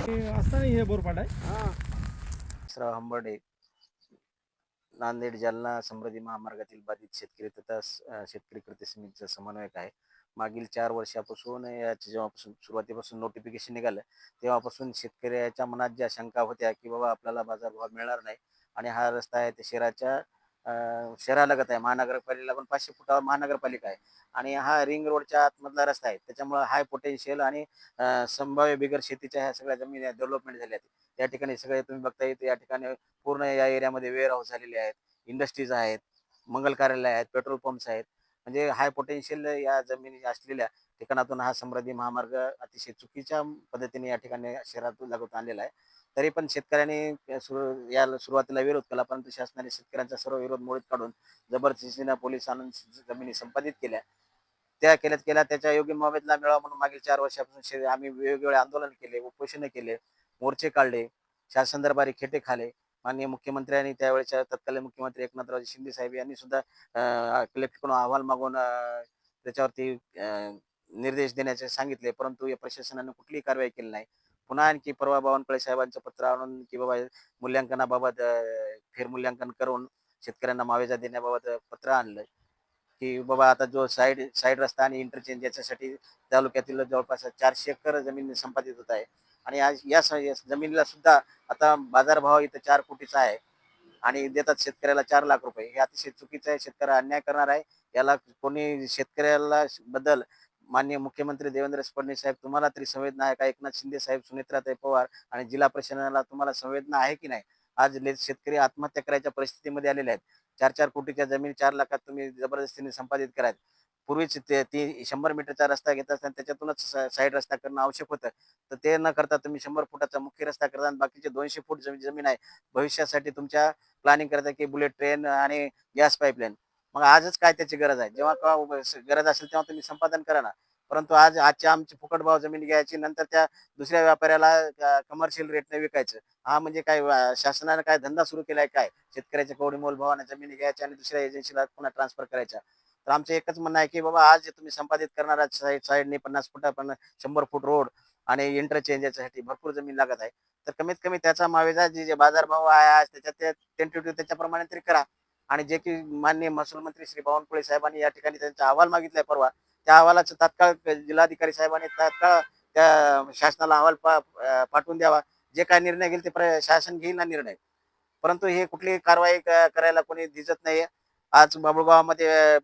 असताना हे बोरपाट आहे. हां. श्राव हंबर्डे, नांदेड जालना समृद्धी महामार्गातील बाधित शेतकरी तथा शेतकरी कृती समितीचा समन्वयक आहे. मागील 4 वर्षापासून याची जेव्हापासून सुरुवातीपासून नोटिफिकेशन निघालं, तेव्हापासून शेतकऱ्याच्या मनात ज्या शंका होत्या, की बाबा आपल्याला बाजारभाव मिळणार नाही आणि हा रस्ता आहे ते शहरालगत आहे. महानगरपालिकेला पण 500 फुटावर महानगरपालिका आहे आणि हा रिंग रोडच्या आतमधला रस्ता आहे. त्याच्यामुळं हाय पोटेन्शियल आणि संभाव्य बिगर शेतीच्या ह्या सगळ्या जमिनी डेव्हलपमेंट झाल्या आहेत. त्या ठिकाणी सगळे तुम्ही बघता येते या ठिकाणी पूर्ण या एरियामध्ये वेअर हाऊस झालेले आहेत, इंडस्ट्रीज आहेत, मंगल कार्यालय आहेत, पेट्रोल पंप्स आहेत. म्हणजे हाय पोटेन्शियल या जमिनी असलेल्या ठिकाणातून हा समृद्धी महामार्ग अतिशय चुकीच्या पद्धतीने या ठिकाणी शहरातून लागवत आणलेला आहे. तरी पण शेतकऱ्यांनी याला सुरुवातीला विरोध केला, परंतु शासनाने शेतकऱ्यांचा सर्व विरोध मोडीत काढून जबरदस्तीने पोलीस आणून जमिनी संपादित केल्या. त्या केल्या त्याच्या योग्य मोबदला मिळावा म्हणून मागील 4 वर्षापासून आम्ही वेगवेगळे आंदोलन केले, उपोषण केले, मोर्चे काढले, शासन दरबारी खेटे खाले. माननीय मुख्यमंत्र्यांनी त्यावेळेच्या तत्कालीन मुख्यमंत्री एकनाथरावजी शिंदे साहेब यांनी सुद्धा कलेक्टरकडून अहवाल मागवून त्याच्यावरती निर्देश देण्याचे सांगितले, परंतु या प्रशासनाने कुठलीही कारवाई केली नाही. पुन्हा आणखी परवा बावनकुळे साहेबांचं पत्र आणून की बाबा मूल्यांकनाबाबत फेरमूल्यांकन करून शेतकऱ्यांना मावेजा देण्याबाबत पत्र आणलं, की बाबा आता जो साईड साईड रस्ता आणि इंटरचेंज याच्यासाठी तालुक्यातील जवळपास 400 एकर जमीन संपादित होत आहे आणि आज या जमिनीला सुद्धा आता बाजारभाव इथं 4 कोटीचा आहे आणि देतात शेतकऱ्याला 4 लाख रुपये. हे अतिशय चुकीचं आहे. शेतकऱ्याला अन्याय करणार आहे. याला कोणी शेतकऱ्याला बद्दल माननीय मुख्यमंत्री देवेंद्र फडणवीस साहेब तुम्हाला तरी संवेदना आहे का? एकनाथ शिंदे साहेब, सुनेत्राताई पवार आणि जिल्हा प्रशासनाला तुम्हाला संवेदना आहे की नाही? आज शेतकरी आत्महत्या करायच्या परिस्थितीमध्ये आलेले आहेत. 4-4 कोटीच्या जमीन 4 लाखात तुम्ही जबरदस्तीने संपादित करायचं. पूर्वीच ती 100 मीटरचा रस्ता घेत असताना त्याच्यातूनच साईड रस्ता करणं आवश्यक होतं. तर ते न करता तुम्ही 100 फुटाचा मुख्य रस्ता करता आणि बाकीचे 200 फूट जमीन आहे. भविष्यासाठी तुमच्या प्लॅनिंग करता की बुलेट ट्रेन आणि गॅस पाईपलाईन. मग आजच काय त्याची गरज आहे? जेव्हा केव्हा गरज असेल तेव्हा तुम्ही संपादन करा ना. परंतु आजच्या आमची फुकट भाव जमीन घ्यायची, नंतर त्या दुसऱ्या व्यापाऱ्याला कमर्शियल रेटने विकायचं. हा म्हणजे काय शासनाने काय धंदा सुरू केलाय काय? शेतकऱ्याच्या कवडीमोल भावाने जमिनी घ्यायच्या आणि दुसऱ्या एजन्सीला पुन्हा ट्रान्सफर करायच्या. तर आमचं एकच म्हणणं आहे की बाबा आज जे तुम्ही संपादित करणार आहात साईडने 50 फुटा 100 फूट रोड आणि इंटरचेंज याच्यासाठी भरपूर जमीन लागत आहे. तर कमीत कमी त्याचा मावेजा जे बाजारभाव आहे आज त्याच्यात ते टेंटेटिव्ह त्याच्याप्रमाणे तरी करा. आणि जे की माननीय महसूल मंत्री श्री बावनकुळे साहेबांनी या ठिकाणी त्यांचा अहवाल मागितलाय परवा, त्या अहवालाचं तात्काळ जिल्हाधिकारी साहेबांनी तात्काळ त्या शासनाला अहवाल पाठवून द्यावा. जे काय निर्णय घेईल ते शासन घेईल ना निर्णय. परंतु हे कुठलीही कारवाई करायला कोणी दिसत नाहीये. आज बाभुळगावामध्ये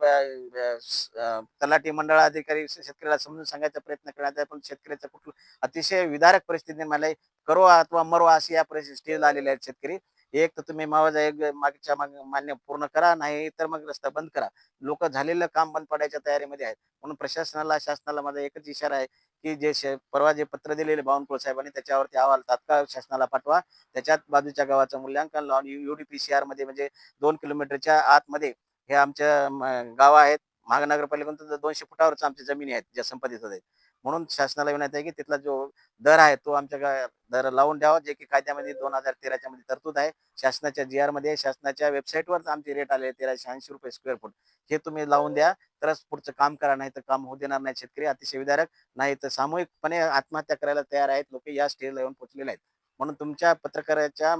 तलाठी मंडळ अधिकारी शेतकऱ्याला समजून सांगायचा प्रयत्न करण्यात आहे, पण शेतकऱ्याचं कुठलं अतिशय विदारक परिस्थिती मला करो अथवा मरो अशी या स्टेजला आलेले आहेत शेतकरी. एक तर तुम्ही मावजा एक मागच्या मान्य पूर्ण करा, नाही तर मग रस्ता बंद करा. लोक झालेलं काम बंद पडायच्या तयारीमध्ये आहेत. म्हणून प्रशासनाला शासनाला माझा एकच इशारा आहे की परवा जे पत्र दिलेले बावनकुळे साहेबांनी त्याच्यावरती अहवाल तात्काळ शासनाला पाठवा. त्याच्यात बाजूच्या गावाचं मूल्यांकन लावून UDPCR मध्ये म्हणजे 2 किलोमीटरच्या आतमध्ये हे आमच्या गाव आहेत. महानगरपालिकेतून 200 फुटावरच आमच्या जमिनी आहेत ज्या संपादित होत आहेत. म्हणून शासनाला विनंती आहे की तिथला जो दर आहे तो आमच्या दर लावून द्यावा, जे की कायद्यामध्ये 2013च्या मध्ये तरतूद आहे. शासनाच्या GR मध्ये शासनाच्या वेबसाईटवर आमचे रेट आले ₹1380 स्क्वेअर फूट. हे तुम्ही लावून द्या, तरच पुढचं काम करा, नाही तर काम होऊ देणार नाही. शेतकरी अतिशय विदारक नाही तर सामूहिकपणे आत्महत्या करायला तयार आहेत. लोक या स्टेजला येऊन पोहोचलेले आहेत. म्हणून तुमच्या पत्रकाराच्या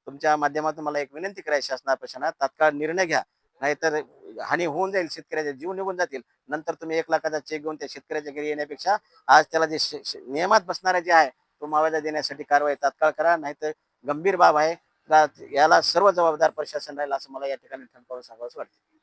तुमच्या माध्यमातून मला एक विनंती करायची शासनापेक्षा तात्काळ निर्णय घ्या. नाहीतर हानी होऊन जाईल, शेतकऱ्याचे जीव निघून जातील. नंतर तुम्ही 1 लाखाचा चेक घेऊन त्या शेतकऱ्याच्या घरी येण्यापेक्षा आज त्याला जे नियमात बसणारे जे आहे तो मावेजा देण्यासाठी कारवाई तात्काळ करा, नाहीतर गंभीर बाब आहे. याला सर्व जबाबदार प्रशासन राहील असं मला या ठिकाणी ठणकावून सांगावंसं वाटतं.